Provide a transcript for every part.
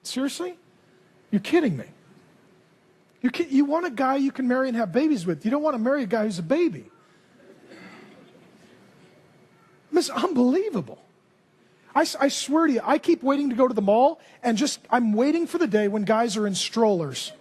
Seriously? You're kidding me. You want a guy you can marry and have babies with. You don't want to marry a guy who's a baby. This is unbelievable. I swear to you, I keep waiting to go to the mall and I'm waiting for the day when guys are in strollers.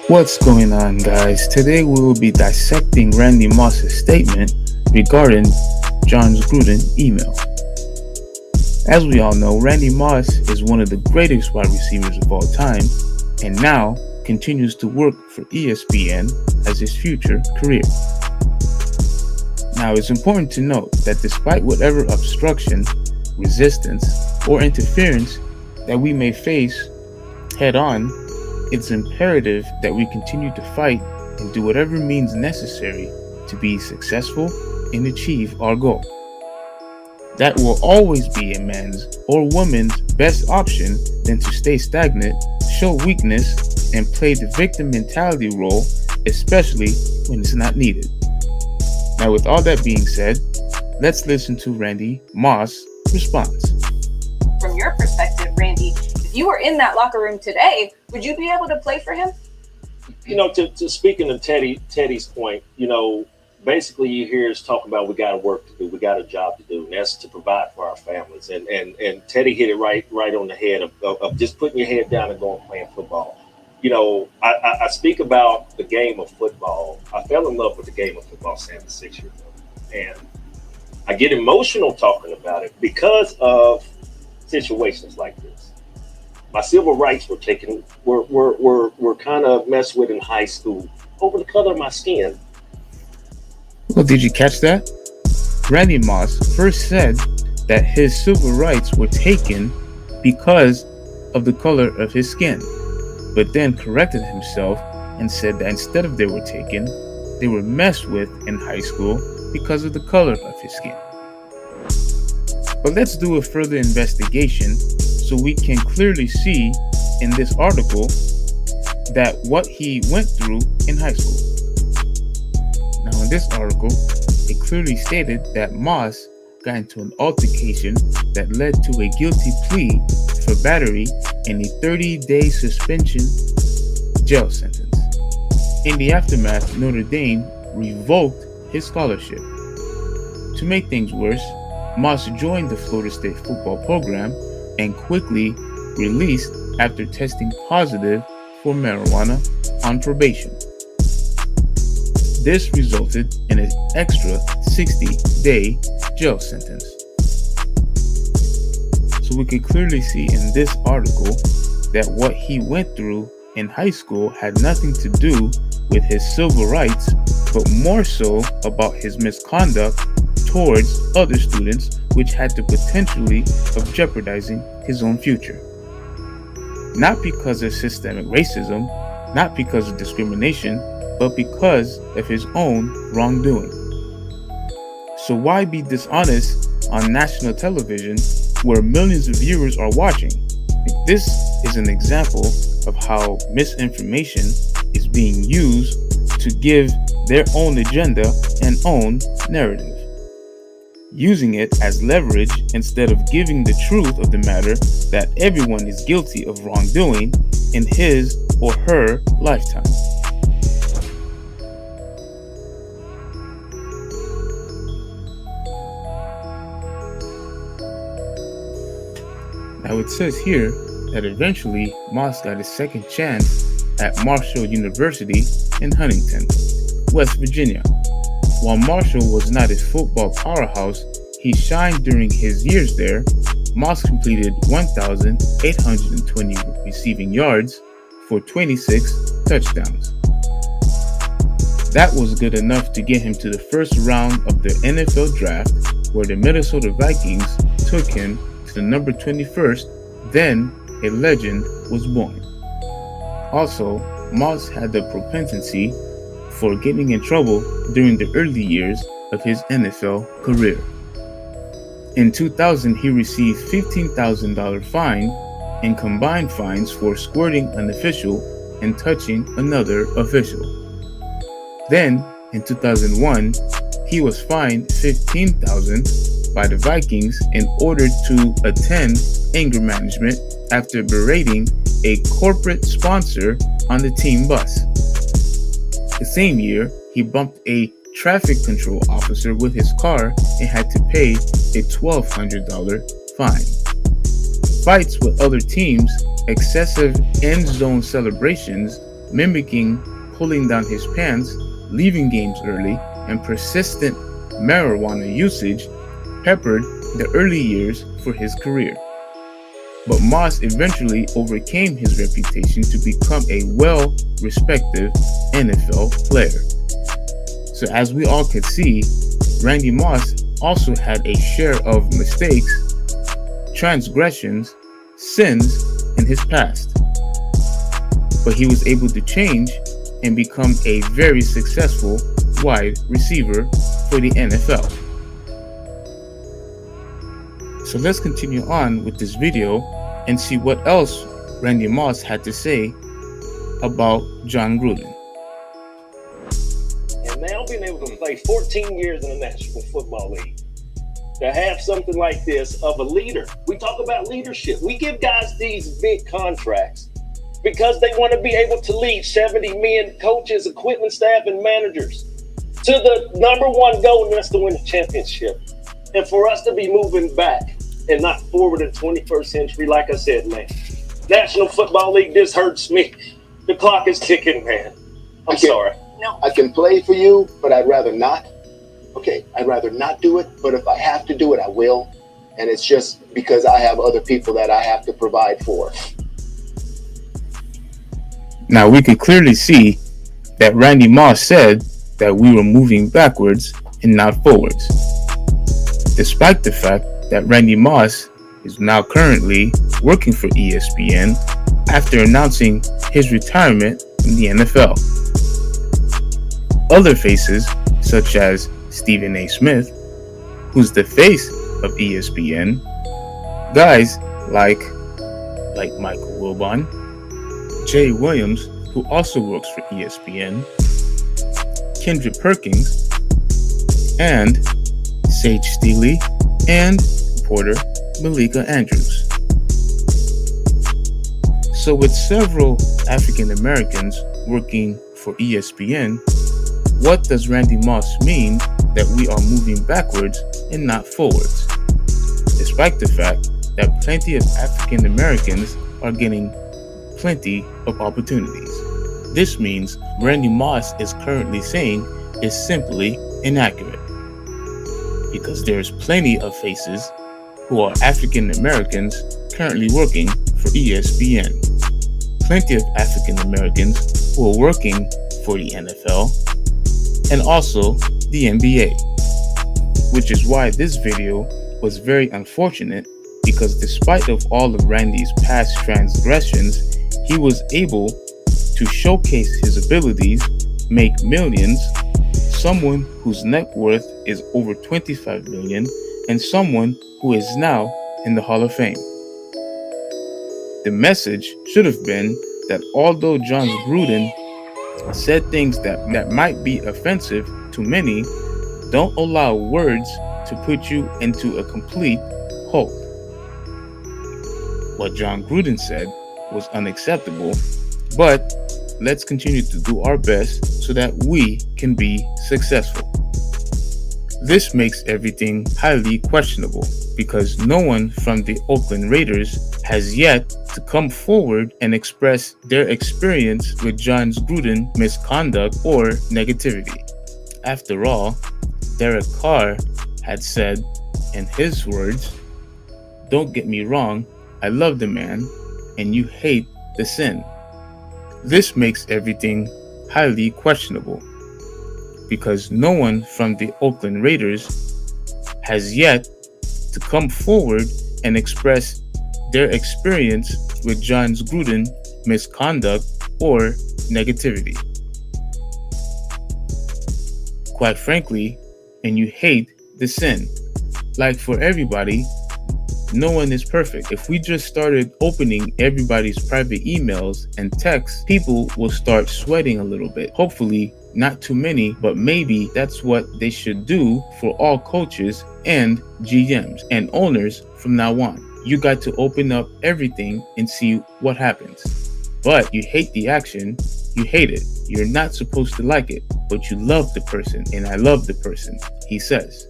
What's going on, guys? Today we will be dissecting Randy Moss's statement regarding Jon Gruden email. As we all know, Randy Moss is one of the greatest wide receivers of all time and now continues to work for ESPN as his future career. Now, it's important to note that despite whatever obstruction, resistance, or interference that we may face head-on, it's imperative that we continue to fight and do whatever means necessary to be successful and achieve our goal. That will always be a man's or woman's best option than to stay stagnant, show weakness, and play the victim mentality role, especially when it's not needed. Now, with all that being said, let's listen to Randy Moss' response. From your perspective, Randy, if you were in that locker room today, would you be able to play for him? To speaking of Teddy's point, basically you hear us talk about we got a work to do, we got a job to do, and that's to provide for our families. And Teddy hit it right on the head of just putting your head down and going playing football. I speak about the game of football. I fell in love with the game of football 6 years ago, and I get emotional talking about it because of situations like this. My civil rights were kind of messed with in high school over the color of my skin. Well, did you catch that? Randy Moss first said that his civil rights were taken because of the color of his skin, but then corrected himself and said that instead of they were taken, they were messed with in high school because of the color of his skin. But let's do a further investigation so we can clearly see in this article that what he went through in high school. Now, in this article, it clearly stated that Moss got into an altercation that led to a guilty plea for battery and a 30-day suspension jail sentence. In the aftermath, Notre Dame revoked his scholarship. To make things worse, Moss joined the Florida State football program and quickly released after testing positive for marijuana on probation. This resulted in an extra 60-day jail sentence. So we can clearly see in this article that what he went through in high school had nothing to do with his civil rights, but more so about his misconduct towards other students, which had the potentially of jeopardizing his own future. Not because of systemic racism, not because of discrimination, but because of his own wrongdoing. So why be dishonest on national television where millions of viewers are watching? This is an example of how misinformation is being used to give their own agenda and own narrative, using it as leverage instead of giving the truth of the matter that everyone is guilty of wrongdoing in his or her lifetime. Now it says here that eventually Moss got his second chance at Marshall University in Huntington, West Virginia. While Marshall was not a football powerhouse, he shined during his years there. Moss completed 1,820 receiving yards for 26 touchdowns. That was good enough to get him to the first round of the NFL draft, where the Minnesota Vikings took him to the number 21st. Then a legend was born. Also, Moss had the propensity for getting in trouble during the early years of his NFL career. In 2000, he received $15,000 fine and combined fines for squirting an official and touching another official. Then, in 2001, he was fined $15,000 by the Vikings and ordered to attend anger management after berating a corporate sponsor on the team bus. The same year, he bumped a traffic control officer with his car and had to pay a $1,200 fine. Fights with other teams, excessive end zone celebrations, mimicking pulling down his pants, leaving games early, and persistent marijuana usage peppered the early years for his career. But Moss eventually overcame his reputation to become a well-respected NFL player. So as we all could see, Randy Moss also had a share of mistakes, transgressions, sins in his past. But he was able to change and become a very successful wide receiver for the NFL. So let's continue on with this video and see what else Randy Moss had to say about Jon Gruden. And now being able to play 14 years in the National Football League, to have something like this of a leader. We talk about leadership. We give guys these big contracts because they want to be able to lead 70 men, coaches, equipment staff, and managers to the number one goal, and that's to win a championship. And for us to be moving back and not forward in the 21st century, like I said, man, National Football League, this hurts me. The clock is ticking, man. I'm sorry. No. I can play for you, but I'd rather not. Okay, I'd rather not do it, but if I have to do it, I will. And it's just because I have other people that I have to provide for. Now we could clearly see that Randy Moss said that we were moving backwards and not forwards. Despite the fact that Randy Moss is now currently working for ESPN after announcing his retirement in the NFL. Other faces, such as Stephen A. Smith, who's the face of ESPN, guys like Michael Wilbon, Jay Williams, who also works for ESPN, Kendra Perkins, and Sage Steele, and reporter Malika Andrews. So with several African Americans working for ESPN, what does Randy Moss mean that we are moving backwards and not forwards? Despite the fact that plenty of African Americans are getting plenty of opportunities. This means Randy Moss is currently saying is simply inaccurate, because there's plenty of faces who are African Americans currently working for ESPN. Plenty of African Americans who are working for the NFL and also the NBA, which is why this video was very unfortunate, because despite of all of Randy's past transgressions, he was able to showcase his abilities, make millions, someone whose net worth is over 25 million, and someone who is now in the Hall of Fame. The message should have been that although Jon Gruden said things that might be offensive to many, don't allow words to put you into a complete halt. What Jon Gruden said was unacceptable, but let's continue to do our best so that we can be successful. This makes everything highly questionable, because no one from the Oakland Raiders has yet to come forward and express their experience with Jon Gruden's misconduct or negativity. After all, Derek Carr had said, in his words, "Don't get me wrong, I love the man, and you hate the sin." This makes everything highly questionable, because no one from the Oakland Raiders has yet to come forward and express their experience with Jon Gruden's misconduct or negativity. Quite frankly, and you hate the sin. like for everybody, no one is perfect. If we just started opening everybody's private emails and texts, people will start sweating a little bit. Hopefully, not too many, but maybe that's what they should do for all coaches and GMs and owners from now on. You got to open up everything and see what happens. But you hate the action, you hate it. You're not supposed to like it, but you love the person, and I love the person, he says.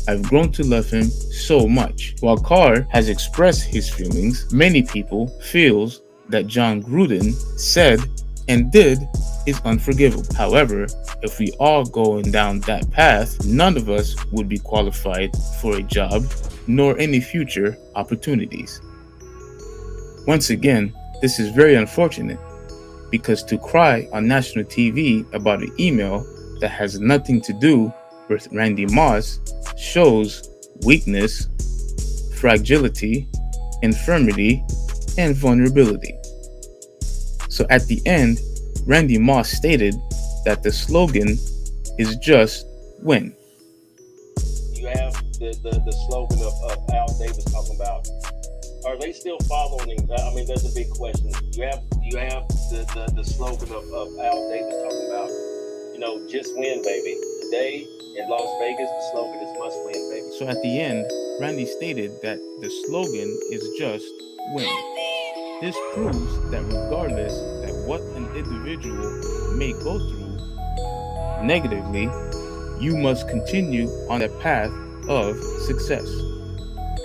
I've grown to love him so much. While Carr has expressed his feelings, many people feels that John Gruden said and did is unforgivable. However, if we all going down that path, none of us would be qualified for a job nor any future opportunities. Once again, this is very unfortunate because to cry on national TV about an email that has nothing to do with Randy Moss shows weakness, fragility, infirmity, and vulnerability. So at the end, Randy Moss stated that the slogan is just win. You have the slogan of Al Davis talking about, are they still following? I mean, that's a big question. You have the slogan of Al Davis talking about, just win, baby. Today in Las Vegas, the slogan is must win, baby. So at the end, Randy stated that the slogan is just win. This proves that regardless that what an individual may go through negatively, you must continue on the path of success.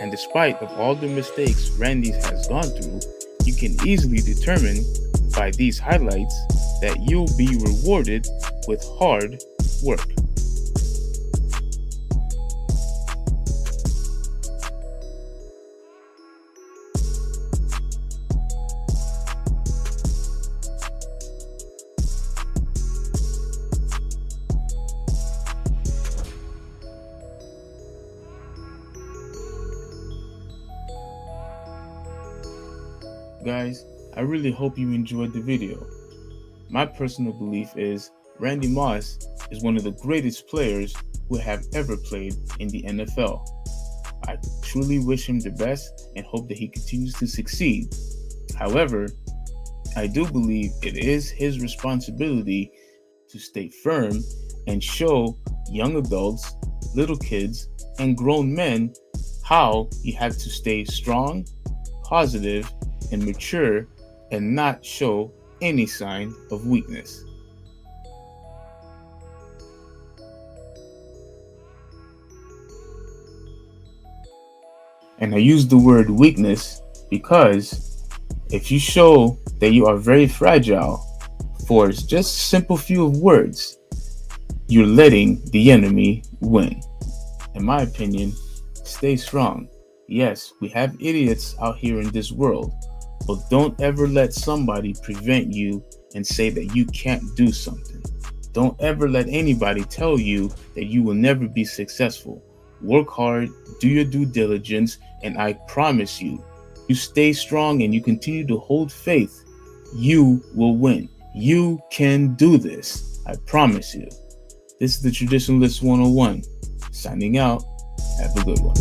And despite of all the mistakes Randy has gone through, you can easily determine by these highlights that you'll be rewarded with hard work. Guys, I really hope you enjoyed the video. My personal belief is Randy Moss is one of the greatest players who have ever played in the NFL. I truly wish him the best and hope that he continues to succeed. However, I do believe it is his responsibility to stay firm and show young adults, little kids, and grown men how you have to stay strong, positive, and mature and not show any sign of weakness. And I use the word weakness because if you show that you are very fragile for just a simple few of words, you're letting the enemy win. In my opinion, stay strong. Yes, we have idiots out here in this world, but don't ever let somebody prevent you and say that you can't do something. Don't ever let anybody tell you that you will never be successful. Work hard, do your due diligence, and I promise you, you stay strong and you continue to hold faith, you will win. You can do this. I promise you. This is the Traditionalist 101. Signing out. Have a good one.